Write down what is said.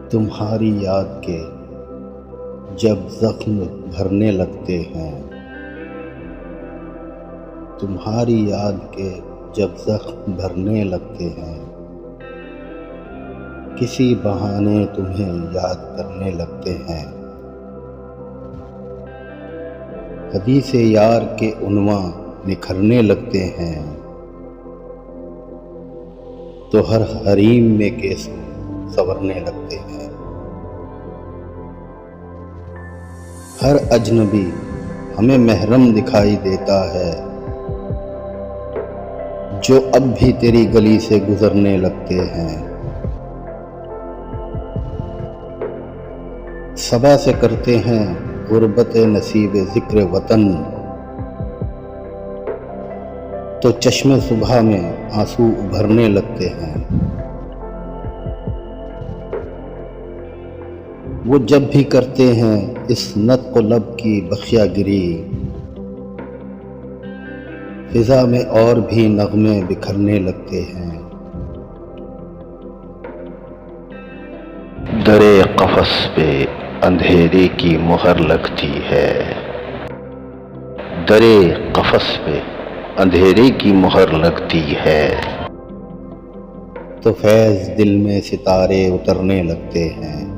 تمہاری یاد کے جب زخم بھرنے لگتے ہیں، تمہاری یاد کے جب زخم بھرنے لگتے ہیں، کسی بہانے تمہیں یاد کرنے لگتے ہیں۔ حدیث یار کے عنواں نکھرنے لگتے ہیں، تو ہر حریم میں کیسوں سنورنے لگتے ہیں۔ ہر اجنبی ہمیں محرم دکھائی دیتا ہے، جو اب بھی تیری گلی سے گزرنے لگتے ہیں۔ صبا سے کرتے ہیں غربت نصیب ذکر وطن، تو چشم صبح میں آنسو ابھرنے لگتے ہیں۔ وہ جب بھی کرتے ہیں اس نطق و لب کی بخیا گری، فضا میں اور بھی نغمے بکھرنے لگتے ہیں۔ درِ قفس پہ اندھیرے کی مہر لگتی ہے، درِ قفس پہ اندھیرے کی مہر لگتی ہے، تو فیض دل میں ستارے اترنے لگتے ہیں۔